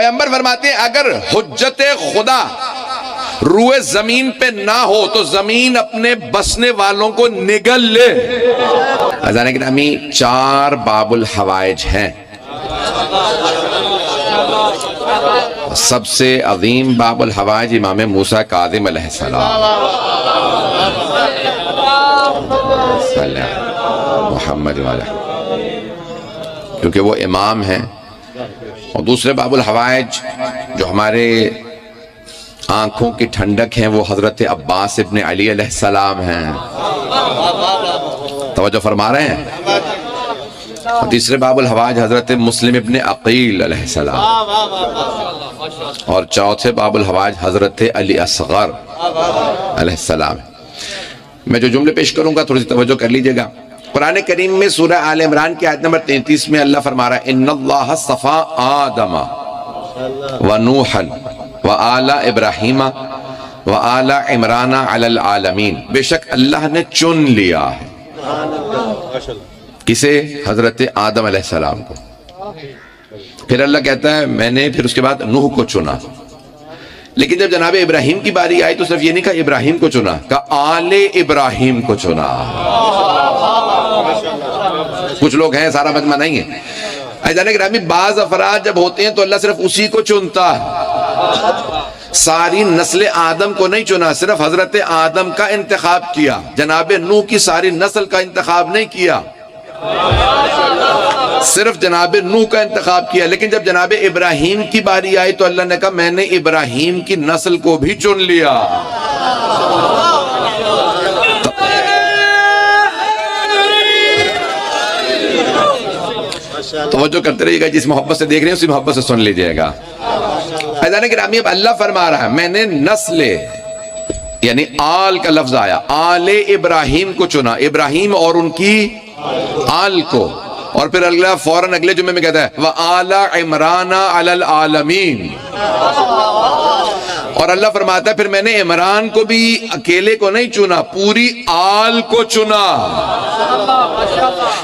پیغمبر فرماتے ہیں اگر حجت خدا روئے زمین پہ نہ ہو تو زمین اپنے بسنے والوں کو نگل لے۔ عزیزان گرامی 4 باب الحوائج ہیں، سب سے عظیم باب الحوائج امام موسیٰ کاظم علیہ السلام، صلی محمد والا، کیونکہ وہ امام ہیں۔ اور دوسرے باب الحوائج جو ہمارے آنکھوں کی ٹھنڈک ہیں وہ حضرت عباس ابن علی علیہ السلام ہیں، توجہ فرما رہے ہیں۔ اور تیسرے باب الحوائج حضرت مسلم ابن عقیل علیہ السلام، اور چوتھے باب الحوائج حضرت علی اصغر علیہ السلام۔ میں جو جملے پیش کروں گا تھوڑی سی توجہ کر لیجئے گا۔ قرآن کریم میں سورہ آل عمران کی آیت نمبر 33 میں اللہ فرما رہا ہے ان اللہ اصطفیٰ آدم ونوحا وآل ابراہیم وآل عمران علی العالمین، بے شک اللہ نے چن لیا ہے۔ کسے؟ حضرت آدم علیہ السلام کو۔ پھر اللہ کہتا ہے میں نے پھر اس کے بعد نوح کو چنا، لیکن جب جناب ابراہیم کی باری آئی تو صرف یہ نہیں کہا ابراہیم کو چنا، کہا آل ابراہیم کو چنا۔ کچھ لوگ ہیں، سارا مجمع نہیں ہے۔ عزیزان گرامی بعض افراد جب ہوتے ہیں تو اللہ صرف اسی کو چنتا ہے، ساری نسل آدم کو نہیں چنا، صرف حضرت آدم کا انتخاب کیا، جناب نوح کی ساری نسل کا انتخاب نہیں کیا، صرف جناب نوح کا انتخاب کیا۔ لیکن جب جناب ابراہیم کی باری آئی تو اللہ نے کہا میں نے ابراہیم کی نسل کو بھی چن لیا۔ توجہ کرتے رہیے گا، جس محبت سے دیکھ رہے ہیں اسی محبت سے سن لیجئے گا۔ عزیزان گرامی اب اللہ فرما رہا ہے میں نے نسل یعنی آل کا لفظ آیا، آل ابراہیم کو چنا، ابراہیم اور ان کی آل کو، اور پھر اللہ فوراً اگلے جمعے میں کہتا ہے وَآلَ عِمْرَانَ عَلَى الْعَالَمِينَ، اور اللہ فرماتا ہے پھر میں نے عمران کو بھی اکیلے کو نہیں چنا، پوری آل کو چنا۔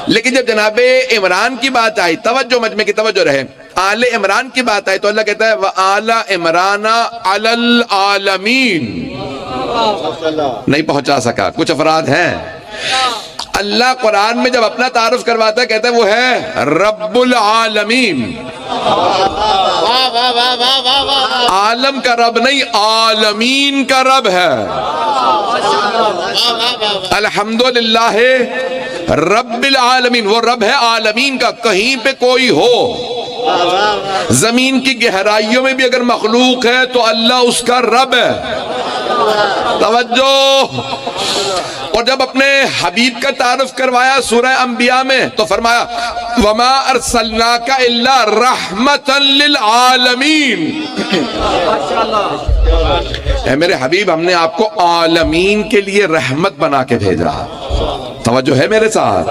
لیکن جب جناب عمران کی بات آئی، توجہ مجمع کی توجہ رہے، آل عمران کی بات آئی تو اللہ کہتا ہے وَآلَ عِمْرَانَ عَلَى الْعَالَمِينَ۔ نہیں پہنچا سکا، کچھ افراد ہیں۔ اللہ قرآن میں جب اپنا تعارف کرواتا ہے کہتا ہے وہ ہے رب العالمین، عالم کا رب نہیں عالمین کا رب ہے۔ الحمدللہ رب العالمین، وہ رب ہے عالمین کا، کہیں پہ کوئی ہو، زمین کی گہرائیوں میں بھی اگر مخلوق ہے تو اللہ اس کا رب ہے۔ توجہ۔ اور جب اپنے حبیب کا تعارف کروایا سورہ انبیاء میں تو فرمایا وَمَا أَرْسَلْنَاكَ إِلَّا رَحْمَةً لِلْعَالَمِينَ، اے میرے حبیب ہم نے آپ کو عالمین کے لیے رحمت بنا کے بھیجا۔ توجہ ہے میرے ساتھ،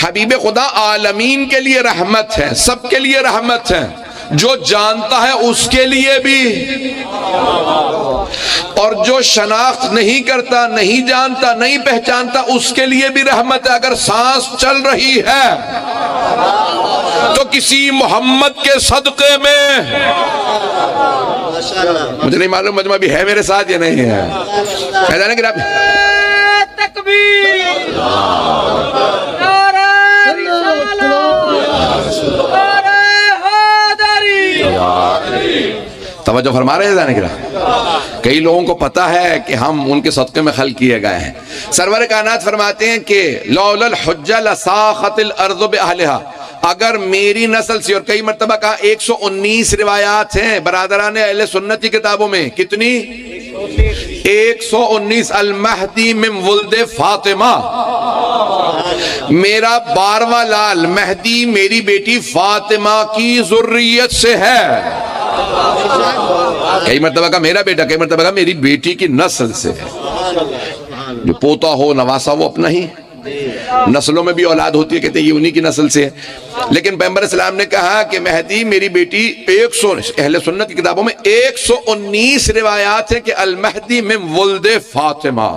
حبیب خدا عالمین کے لیے رحمت ہے، سب کے لیے رحمت ہے، جو جانتا ہے اس کے لیے بھی، اور جو شناخت نہیں کرتا، نہیں جانتا، نہیں پہچانتا اس کے لیے بھی رحمت ہے۔ اگر سانس چل رہی ہے تو کسی محمد کے صدقے میں، مجھے نہیں معلوم مجمع بھی ہے میرے ساتھ یا نہیں ہے، کہہ کہ آپ تکبیر، توجہ فرما رہے ہیں۔ کئی لوگوں کو پتا ہے کہ ہم ان کے صدقے میں خلق کیے گئے ہیں۔ سرور کائنات فرماتے ہیں کہ لولا الحجہ لساخت الارض باہلہا، اگر میری نسل سے، اور کئی مرتبہ کہا 119 روایات ہیں برادران اہل سنت کی کتابوں میں، کتنی؟ 119۔ المہدی من ولد فاطمہ، میرا 12واں لال مہدی میری بیٹی فاطمہ کی ذریت سے ہے۔ کئی مرتبہ کہا میرا بیٹا، کئی مرتبہ کہا میری بیٹی کی نسل سے ہے۔ جو پوتا ہو نواسا وہ اپنا ہی، نسلوں میں بھی اولاد ہوتی ہے، کہتے ہیں یہ انہی کی نسل سے ہے۔ لیکن پیغمبر اسلام نے کہا کہ مہدی میری بیٹی، اہل سنت کی کتابوں میں 119 روایات ہیں کہ المہدی من ولد فاطمہ،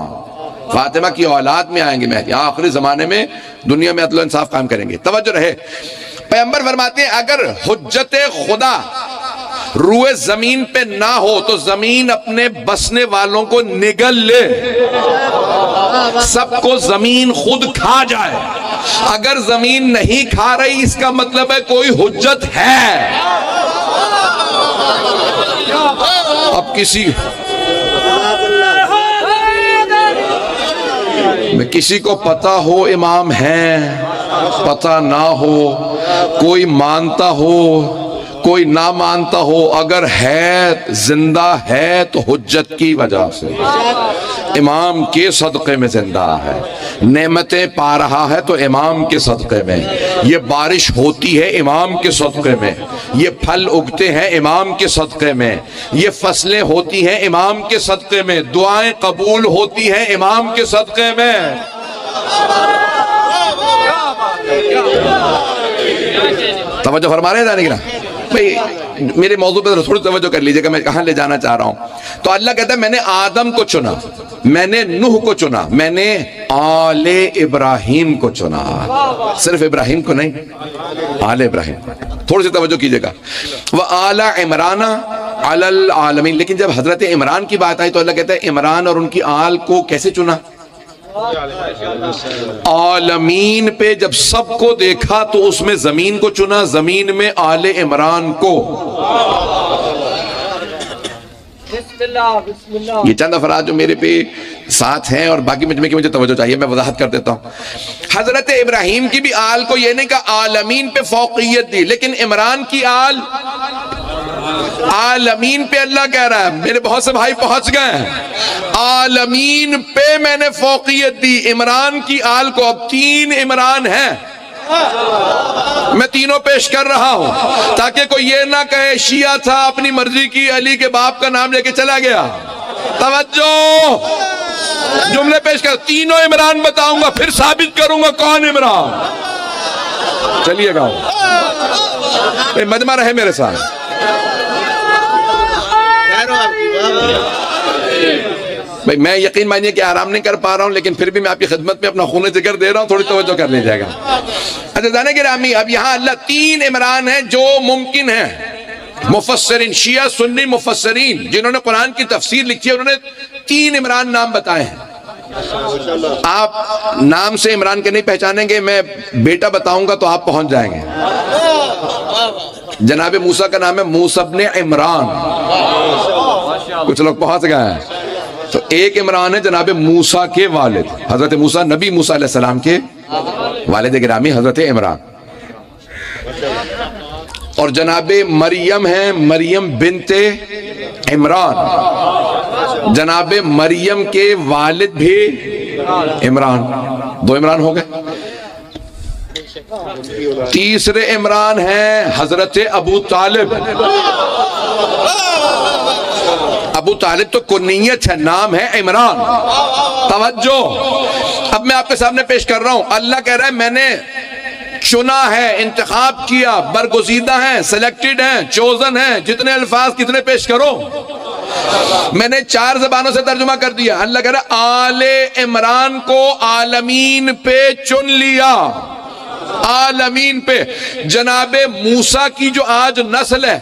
فاطمہ کی اولاد میں آئیں گے مہدی، آخری زمانے میں دنیا میں عدل و انصاف قائم کریں گے۔ توجہ رہے، پیغمبر فرماتے ہیں اگر حجت خدا روئے زمین پہ نہ ہو تو زمین اپنے بسنے والوں کو نگل لے، سب کو زمین خود کھا جائے۔ اگر زمین نہیں کھا رہی اس کا مطلب ہے کوئی حجت ہے۔ اب کسی کو پتا ہو امام ہیں، پتا نہ ہو، کوئی مانتا ہو کوئی نہ مانتا ہو، اگر ہے زندہ ہے تو حجت کی وجہ سے، امام کے صدقے میں زندہ ہے، نعمتیں پا رہا ہے تو امام کے صدقے میں، یہ بارش ہوتی ہے امام کے صدقے میں، یہ پھل اگتے ہیں امام کے صدقے میں، یہ فصلیں ہوتی ہیں امام کے صدقے میں، دعائیں قبول ہوتی ہیں امام کے صدقے میں۔ توجہ فرما رہے ہیں جانے کی نا بھئی، میرے موضوع پہ تھوڑی توجہ کر لیجئے کہ میں کہاں لے جانا چاہ رہا ہوں۔ تو اللہ کہتا ہے میں نے آدم کو چنا، میں نے نوح کو چنا، میں نے آل ابراہیم کو چنا، صرف ابراہیم کو نہیں، آل ابراہیم کو۔ تھوڑی سی توجہ کیجئے گا، وَآلَ عِمْرَانَ عَلَى الْعَالَمِينَ، لیکن جب حضرت عمران کی بات آئی تو اللہ کہتا ہے عمران اور ان کی آل کو کیسے چنا؟ عالمین پہ جب سب کو دیکھا تو اس میں زمین کو چنا، زمین میں آل عمران کو۔ یہ چند افراد جو میرے پہ ساتھ ہیں اور باقی مجمع کی مجھے توجہ چاہیے، میں وضاحت کر دیتا ہوں۔ حضرت ابراہیم کی بھی آل کو یہ نہیں کہا عالمین پہ فوقیت دی، لیکن عمران کی آل عالمین پہ اللہ کہہ رہا ہے، میرے بہت سے بھائی پہنچ گئے ہیں، عالمین پہ میں نے فوقیت دی۔ عمران کی آل کو، اب 3 عمران ہیں، میں تینوں پیش کر رہا ہوں تاکہ کوئی یہ نہ کہے شیعہ تھا اپنی مرضی کی علی کے باپ کا نام لے کے چلا گیا۔ توجہ، جملے پیش کر، تینوں عمران بتاؤں گا پھر ثابت کروں گا کون عمران۔ چلیے گا مجمع رہے میرے ساتھ۔ بھئی میں یقین مانیے کہ آرام نہیں کر پا رہا ہوں، لیکن پھر بھی میں آپ کی خدمت میں اپنا خون ذکر دے رہا ہوں، تھوڑی توجہ کر لی جائے گا۔ عزیزان گرامی، اب یہاں اللہ 3 عمران ہیں جو ممکن ہیں۔ مفسرین، شیعہ سنی مفسرین جنہوں نے قرآن کی تفسیر لکھی ہے، انہوں نے 3 عمران نام بتائے ہیں۔ آپ نام سے عمران کے نہیں پہچانیں گے، میں بیٹا بتاؤں گا تو آپ پہنچ جائیں گے۔ جناب موسیٰ کا نام ہے موسیٰ ابن عمران، کچھ لوگ پہنچ گئے ہیں۔ تو ایک عمران ہے جناب موسیٰ کے والد، حضرت موسیٰ، نبی موسیٰ علیہ السلام کے والد گرامی حضرت عمران، اور جناب مریم ہیں، مریم بنت عمران، جناب مریم کے والد بھی عمران، 2 عمران ہو گئے۔ تیسرے عمران ہیں حضرت ابو طالب۔ ابو طالب تو کنیت ہے، نام ہے عمران۔ توجہ، اب میں آپ کے سامنے پیش کر رہا ہوں، اللہ کہہ رہا ہے میں نے چنا ہے، انتخاب کیا، برگزیدہ ہیں، سلیکٹڈ ہیں، چوزن ہیں، جتنے الفاظ کتنے پیش کرو، میں نے 4 زبانوں سے ترجمہ کر دیا۔ اللہ کہہ رہا ہے آل عمران کو عالمین پہ چن لیا، عالمین پہ۔ جناب موسیٰ کی جو آج نسل ہے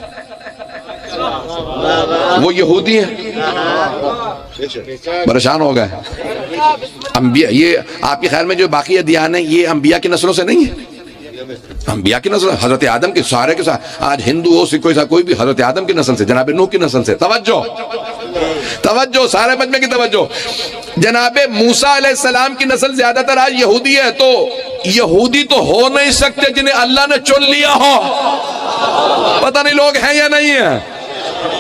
وہ یہودی ہیں، پریشان ہو گئے۔ انبیاء، یہ آپ کے خیال میں جو باقی ادیان ہیں یہ انبیاء کی نسلوں سے نہیں ہے؟ انبیاء کی نسل، حضرت آدم کے سارے کے ساتھ، آج ہندو ہو سکھ کوئی بھی حضرت آدم کی نسل سے، جناب نوح کی نسل سے۔ توجہ توجہ، سارے مجمع کی توجہ۔ جناب موسیٰ علیہ السلام کی نسل زیادہ تر آج یہودی ہے، تو یہودی تو ہو نہیں سکتے جنہیں اللہ نے چن لیا ہو۔ پتہ نہیں لوگ ہیں یا نہیں ہیں۔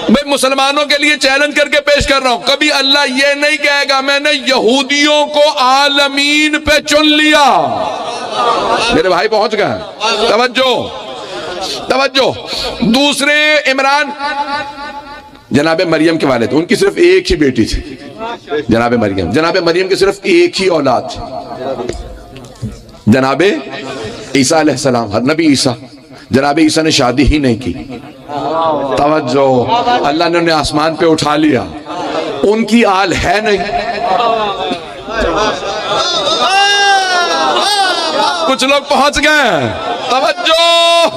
میں مسلمانوں کے لیے چیلنج کر کے پیش کر رہا ہوں، کبھی اللہ یہ نہیں کہے گا میں نے یہودیوں کو عالمین پہ چن لیا۔ میرے بھائی پہنچ گئے، توجہ توجہ۔ دوسرے عمران جناب مریم کے والد، ان کی صرف ایک ہی بیٹی تھی، جناب مریم۔ جناب مریم کی صرف ایک ہی اولاد تھی، جناب عیسیٰ علیہ السلام، نبی عیسیٰ۔ جناب عیسیٰ نے شادی ہی نہیں کی۔ توجہ، اللہ نے انہیں آسمان پہ اٹھا لیا، ان کی آل ہے نہیں۔ کچھ لوگ پہنچ گئے، توجہ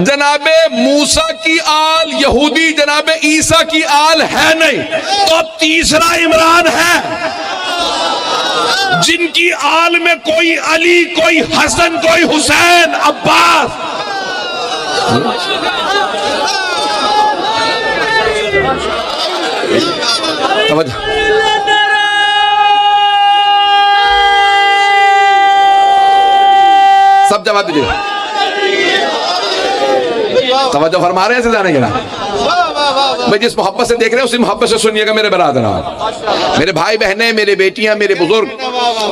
جناب موسیٰ کی آل یہودی جناب عیسیٰ کی آل ہے نہیں، تو اب تیسرا عمران ہے جن کی آل میں کوئی علی، کوئی حسن، کوئی حسین، عباس. سب جواب دیجیے. توجہ فرما رہے ہیں سے جانے کے نا. میں جس محبت سے دیکھ رہے ہیں اسی محبت سے سنیے گا میرے برادران، میرے بھائی بہنیں، میرے بیٹیاں، میرے بزرگ.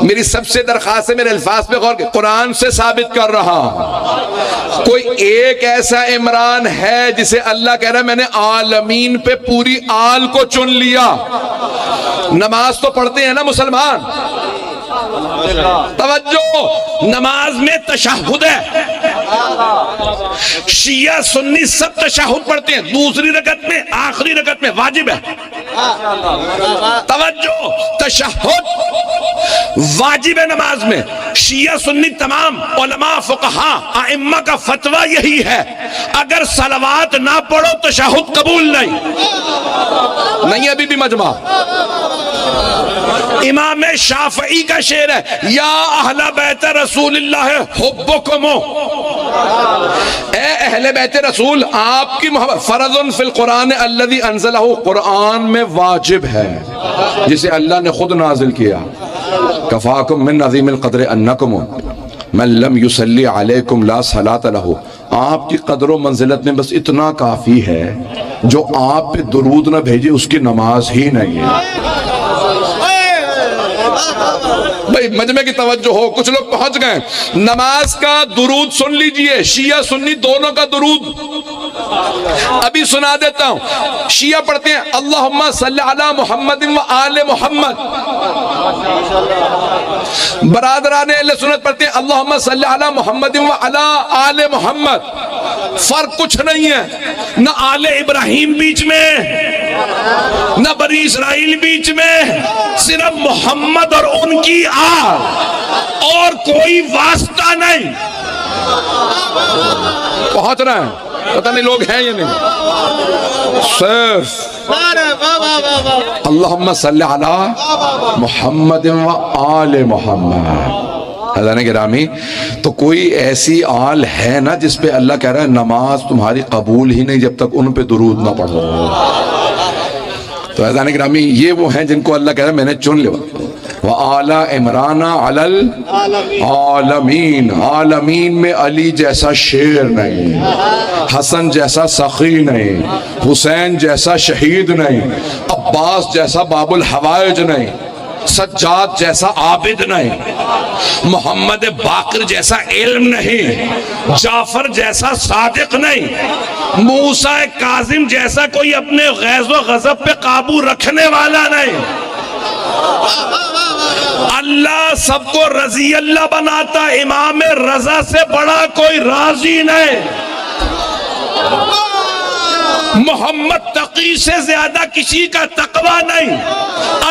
میری سب سے درخواست ہے میرے الفاظ پہ غور. قرآن سے ثابت کر رہا ہوں کوئی ایک ایسا عمران ہے جسے اللہ کہہ رہا ہے میں نے عالمین پہ پوری آل کو چن لیا. نماز تو پڑھتے ہیں نا مسلمان. توجہ، نماز میں تشہد ہے. شیعہ سنی سب تشہد پڑھتے ہیں، دوسری رکعت میں، آخری رکعت میں واجب ہے. توجہ، تشہد واجب ہے نماز میں. شیعہ سنی تمام علماء فقہاء ائمہ کا فتویٰ یہی ہے، اگر صلوات نہ پڑھو تشہد قبول نہیں. ابھی بھی مجمع. امام شافعی کا شعر ہے، یا اہل بیت رسول اللہ حبکم، اے اہل بیت رسول آپ کی محبت فرض فی القرآن الذی انزلہ، قرآن میں واجب ہے جسے اللہ نے خود نازل کیا. کفاکم من عظیم القدر انکم من لم یصلی علیکم لا صلاۃ لہ. آپ کی قدر و منزلت میں بس اتنا کافی ہے، جو آپ پہ درود نہ بھیجے اس کی نماز ہی نہیں ہے. بھئی مجمع کی توجہ ہو، کچھ لوگ پہنچ گئے. نماز کا درود سن لیجئے، شیعہ سنی دونوں کا درود ابھی سنا دیتا ہوں. شیعہ پڑھتے ہیں اللہم صلی علی محمد و آل محمد. برادران اہل سنت پڑھتے ہیں اللہم صلی علی محمد و علی آل محمد. فرق کچھ نہیں ہے، نہ آل ابراہیم بیچ میں، نہ بنی اسرائیل بیچ میں، صرف محمد اور ان کی آل، اور کوئی واسطہ نہیں. پہنچ رہا ہے، پتہ نہیں لوگ ہیں یا نہیں. صرف اللہم صلی علی محمد و آل محمد. حضران گرامی، تو کوئی ایسی آل ہے نا جس پہ اللہ کہہ رہا ہے نماز تمہاری قبول ہی نہیں جب تک ان پہ درود نہ پڑھو. تو حضران گرامی یہ وہ ہیں جن کو اللہ کہہ رہا ہے میں نے چن لیا. وَآلَ عِمْرَانَ عَلَى الْعَالَمِينَ. عالمین میں علی جیسا شیر نہیں، حسن جیسا سخی نہیں، حسین جیسا شہید نہیں، عباس جیسا باب الحوائج نہیں، سجاد جیسا عابد نہیں، محمد باقر جیسا علم نہیں، جعفر جیسا صادق نہیں، موسیٰ کاظم جیسا کوئی اپنے غیظ و غضب پہ قابو رکھنے والا نہیں. اللہ سب کو رضی اللہ بناتا، امام رضا سے بڑا کوئی راضی نہیں. محمد تقی سے زیادہ کسی کا تقوی نہیں،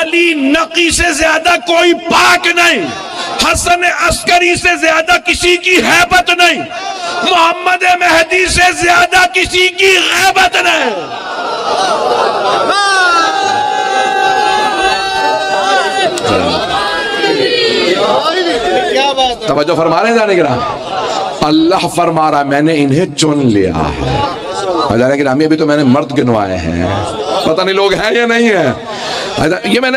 علی نقی سے زیادہ کوئی پاک نہیں، حسن عسکری سے زیادہ کسی کی ہیبت نہیں، محمد مہدی سے زیادہ کسی کی غیبت نہیں. توجہ فرما رہے ہیں جانے کے رہا. اللہ فرما رہا میں نے انہیں چن لیا ہے. جانے کے رامی ابھی تو میں نے مرد گنوائے ہیں، پتہ نہیں لوگ ہیں یا نہیں ہیں. یہ میں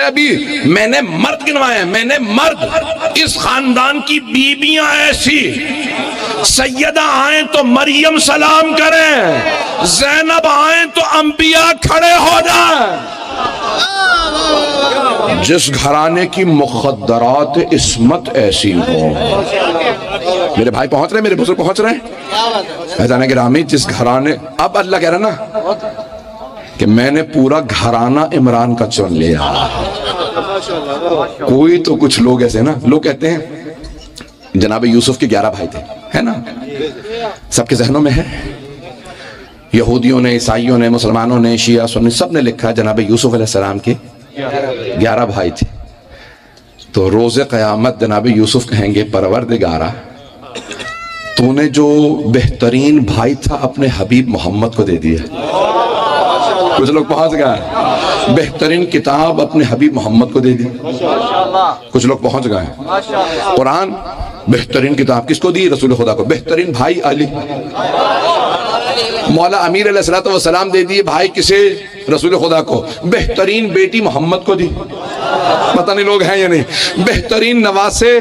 نے مرد گنوائے ہیں. میں نے مرد، اس خاندان کی بیویاں ایسی سیدہ آئیں تو مریم سلام کریں، زینب آئیں تو انبیاء کھڑے ہو جائیں. جس گھرانے کی مخدرات عصمت ایسی ہو. میرے بھائی پہنچ رہے ہیں، میرے بزرگ پہنچ رہے ہیں. حضران گرامی جس گھرانے، اب اللہ کہہ رہا نا کہ میں نے پورا گھرانہ عمران کا چن لیا. کوئی تو کچھ لوگ ایسے نا، لوگ کہتے ہیں جناب یوسف کے 11 بھائی تھے، ہے نا، سب کے ذہنوں میں ہے. یہودیوں نے، عیسائیوں نے، مسلمانوں نے، شیعہ سنی سب نے لکھا جناب یوسف علیہ السلام کے 11 بھائی تھے. تو روز قیامت جناب یوسف کہیں گے پروردگارہ تو نے جو بہترین بھائی تھا اپنے حبیب محمد کو دے دیا. کچھ لوگ پہنچ گئے. بہترین کتاب اپنے حبیب محمد کو دے دی. کچھ لوگ پہنچ گئے. قرآن بہترین کتاب کس کو دی؟ رسول خدا کو. بہترین بھائی علی. مولا امیر علیہ الصلوۃ والسلام دے دیے بھائی کسے؟ رسول خدا کو. بہترین بیٹی محمد کو دی. پتہ نہیں لوگ ہیں یا نہیں. بہترین نواسے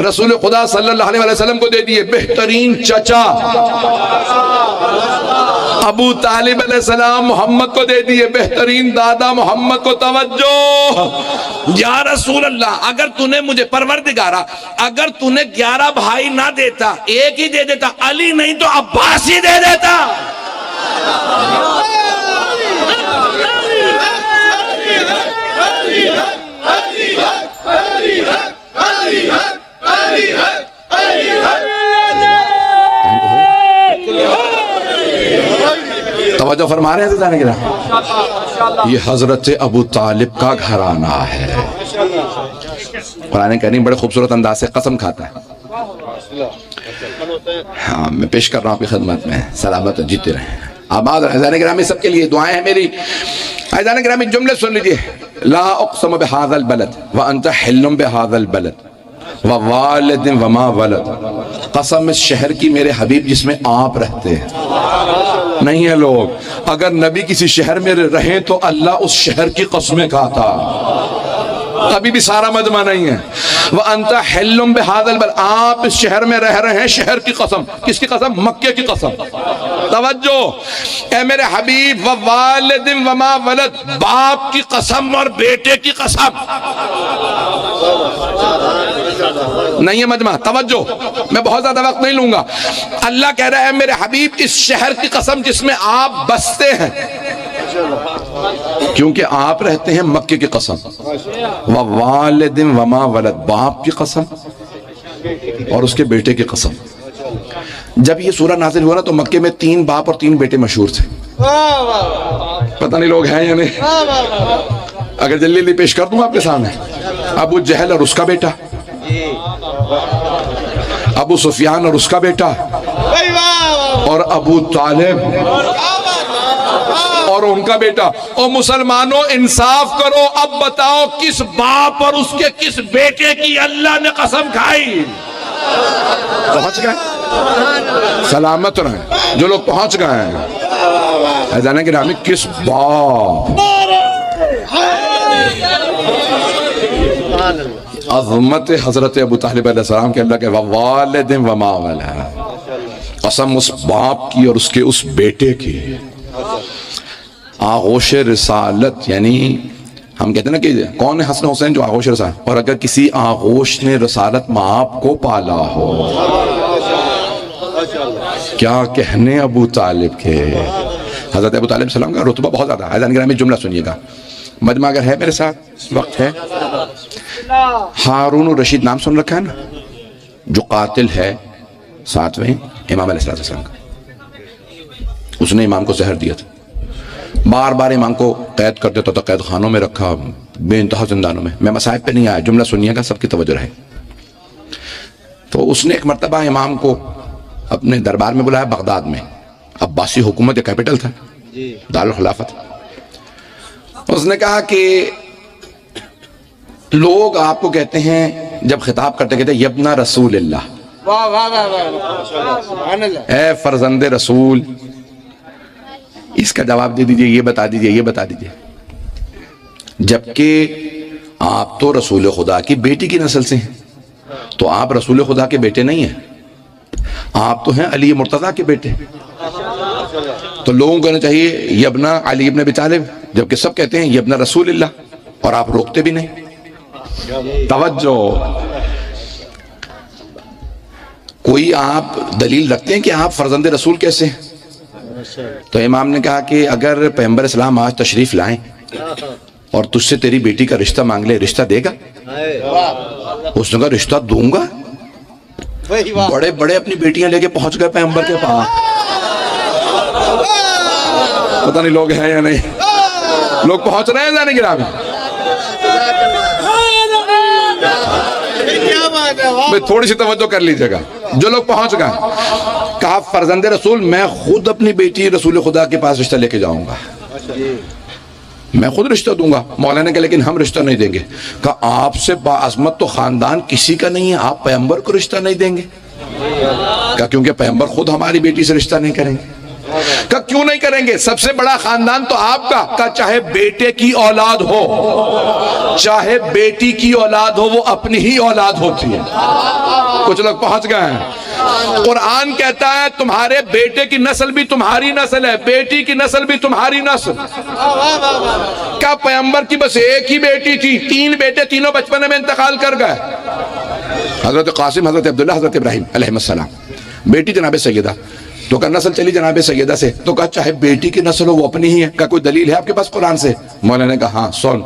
رسول خدا صلی اللہ علیہ وسلم کو دے دیے. بہترین چچا ابو طالب علیہ السلام محمد کو دے دیے. بہترین دادا محمد کو. توجہ یا رسول اللہ، اگر تو نے مجھے پروردگارہ اگر تو نے 11 بھائی نہ دیتا، ایک ہی دے دیتا، علی نہیں تو عباس ہی دے دیتا. توجہ فرما رہے ہیں جانے کے رہا. یہ حضرت ابو طالب کا گھرانہ ہے. قرآن کریم بڑے خوبصورت انداز سے قسم کھاتا ہے. ہاں میں پیش کر رہا ہوں آپ کی خدمت میں. سلامت جیتے رہیں، آباد رہیں. عزیزان گرامی سب کے لیے دعائیں ہیں میری. عزیزان گرامی جملے سن لیجئے. لا اقسم بهذا البلد وانت حل بهذا البلد ووالد وما ولد. قسم اس شہر کی میرے حبیب جس میں آپ رہتے ہیں. نہیں ہے لوگ، اگر نبی کسی شہر میں رہیں تو اللہ اس شہر کی قسمیں کھاتا. ابھی بھی سارا مجمع نہیں ہے. وَأَنْتَ حِلٌّ بِهَذَا الْبَلَدِ، آپ اس شہر میں رہ رہے ہیں. شہر کی قسم. کس کی قسم؟ مکے کی قسم. توجہ اے میرے حبیب. وَوَالِدٍ وَمَا وَلَدٍ، باپ کی قسم اور بیٹے کی قسم. نہیں ہے مجمع. توجہ میں بہت زیادہ وقت نہیں لوں گا. اللہ کہہ رہا ہے میرے حبیب اس شہر کی قسم جس میں آپ بستے ہیں، کیونکہ آپ رہتے ہیں. مکے کی قسم. وَوَالِدٍ وَمَا وَلَدٍ، باپ کی قسم اور اس کے بیٹے کی قسم. جب یہ سورہ نازل ہوا نا تو مکے میں 3 باپ اور 3 بیٹے مشہور تھے. پتہ نہیں لوگ ہیں یا نہیں. اگر جلدی جلدی پیش کر دوں آپ کے سامنے. ابو جہل اور اس کا بیٹا، ابو سفیان اور اس کا بیٹا، اور ابو طالب اور ان کا بیٹا. اور مسلمانوں انصاف کرو، اب بتاؤ کس باپ اور اس کے کس بیٹے کی اللہ نے قسم کھائی؟ پہنچ گئے؟ سلامت رہیں جو لوگ پہنچ گئے ہیں. جانے گرامی کس باپ؟ عظمت حضرت ابو طالب علیہ السلام کے. اللہ کے ووالد وما ولد، قسم اس باپ کی اور اس کے اس بیٹے کی. آغوش رسالت، یعنی ہم کہتے ہیں نا کہ کون ہے حسن حسین جو آغوش رسالت، اور اگر کسی آغوش نے رسالت ماں کو پالا ہو، کیا کہنے ابو طالب کے. حضرت ابو طالب السلام کا رتبہ بہت زیادہ ہے. عزیزان گرامی جملہ سنیے گا. مجمع اگر ہے میرے ساتھ وقت ہے. ہارون الرشید نام سن رکھا ہے نا، جو قاتل ہے 7ویں امام علیہ السلام کا. اس نے امام کو زہر دیا تھا. بار بار امام کو قید کر دیتا تھا، قید خانوں میں رکھا، بے انتہا زندانوں میں. میں مسائب پہ نہیں آیا، جملہ سنیے گا، سب کی توجہ رہے. تو اس نے ایک مرتبہ امام کو اپنے دربار میں بلایا بغداد میں. عباسی حکومت کا کیپٹل تھا، دارالخلافت. اس نے کہا کہ لوگ آپ کو کہتے ہیں، جب خطاب کرتے کہتے ہیں یبن رسول اللہ، اے فرزند رسول. اس کا جواب دے دیجئے، یہ بتا دیجئے، یہ بتا دیجئے. جبکہ آپ تو رسول خدا کی بیٹی کی نسل سے ہیں، تو آپ رسول خدا کے بیٹے نہیں ہیں. آپ تو ہیں علی مرتضیٰ کے بیٹے. تو لوگوں کو کہنا چاہیے یبن علی ابن ابی طالب، جبکہ سب کہتے ہیں یبن رسول اللہ، اور آپ روکتے بھی نہیں. توجہ. کوئی آپ دلیل رکھتے ہیں کہ آپ فرزند رسول کیسے ہیں؟ تو امام نے کہا کہ اگر پیغمبر اسلام آج تشریف لائیں اور تجھ سے تیری بیٹی کا رشتہ مانگ لے، رشتہ دے گا؟ اس نے کہا رشتہ دوں گا. بڑے بڑے اپنی بیٹیاں لے کے پہنچ گئے پیغمبر کے پاس. پتہ نہیں لوگ ہیں یا نہیں. لوگ پہنچ رہے ہیں جانے گرامی. تھوڑی سی توجہ کر لیجیے گا. جو لوگ پہنچ گئے، کہا فرزند رسول میں خود اپنی بیٹی رسول خدا کے پاس رشتہ لے کے جاؤں گا، میں خود رشتہ دوں گا۔ مولانا کہ لیکن ہم رشتہ نہیں دیں گے۔ کہا آپ سے باعظمت تو خاندان کسی کا نہیں ہے، آپ پیغمبر کو رشتہ نہیں دیں گے؟ کہا کیونکہ پیغمبر خود ہماری بیٹی سے رشتہ نہیں کریں گے۔ کہا کیوں نہیں کریں گے؟ سب سے بڑا خاندان تو آپ کا۔ کہا چاہے بیٹے کی اولاد ہو، چاہے بیٹی کی اولاد ہو، وہ اپنی ہی اولاد ہوتی ہے۔ کچھ لوگ پہنچ گئے ہیں۔ قرآن کہتا ہے تمہارے بیٹے کی نسل بھی تمہاری نسل ہے، بیٹی کی نسل بھی تمہاری نسل۔ کیا پیغمبر کی بس ایک ہی بیٹی تھی؟ 3 بیٹے، تینوں بچپنے میں انتقال کر گئے۔ حضرت قاسم، حضرت عبداللہ، حضرت ابراہیم علیہ السلام۔ بیٹی جناب سیدہ، تو کہا نسل چلی جناب سیدہ سے، تو کہا چاہے بیٹی کی نسل ہو وہ اپنی ہی ہے۔ کہا کوئی دلیل ہے آپ کے پاس قرآن سے؟ مولانا نے کہا ہاں سن،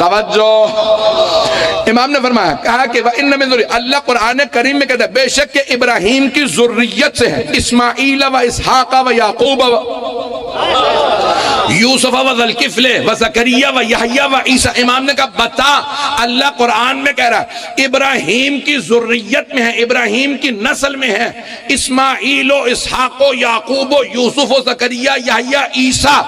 توجہ۔ امام نے فرمایا، کہا کہ وَإِنَّ مِن ذُرِّيَّتِهِ، اللہ قرآن کریم میں کہتا ہے بے شک کہ ابراہیم کی ذریت سے ہے، اسماعیل و اسحاق و یعقوب و یوسف و ذوالکفل و زکریا و یحییٰ و عیسیٰ۔ امام نے کہا بتا، اللہ قرآن میں کہہ رہا ہے ابراہیم کی ذریت میں ہے، ابراہیم کی نسل میں ہے اسماعیل و اسحاق و یعقوب و یوسف و زکریا یحییٰ عیسیٰ۔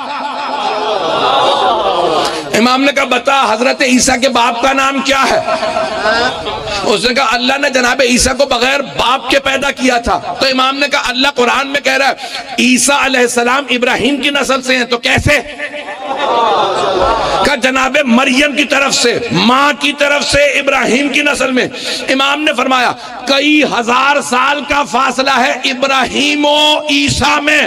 امام نے کہا بتا حضرت عیسیٰ کے باپ کا نام کیا ہے؟ اس نے کہا اللہ نے جناب عیسیٰ کو بغیر باپ کے پیدا کیا تھا۔ تو امام نے کہا اللہ قرآن میں کہہ رہا ہے عیسیٰ علیہ السلام ابراہیم کی نسل سے ہیں، تو کیسے؟ کہا جناب مریم کی طرف سے، ماں کی طرف سے ابراہیم کی نسل میں۔ امام نے فرمایا کئی ہزار سال کا فاصلہ ہے ابراہیم و عیسیٰ میں۔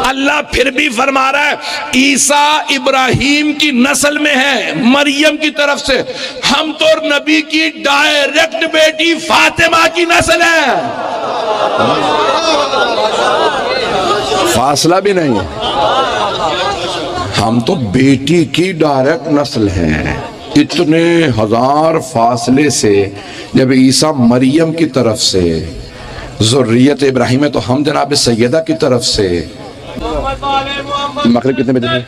اللہ پھر بھی فرما رہا ہے عیسیٰ ابراہیم کی نسل میں ہے، مریم کی طرف سے۔ ہم تو نبی کی ڈائریکٹ بیٹی فاطمہ کی نسل ہے، فاصلہ بھی نہیں ہے، ہم تو بیٹی کی ڈائریکٹ نسل ہیں۔ اتنے ہزار فاصلے سے جب عیسیٰ مریم کی طرف سے ذریت ابراہیم ہے، تو ہم جناب سیدہ کی طرف سے۔ مغرب کتنے بجے؟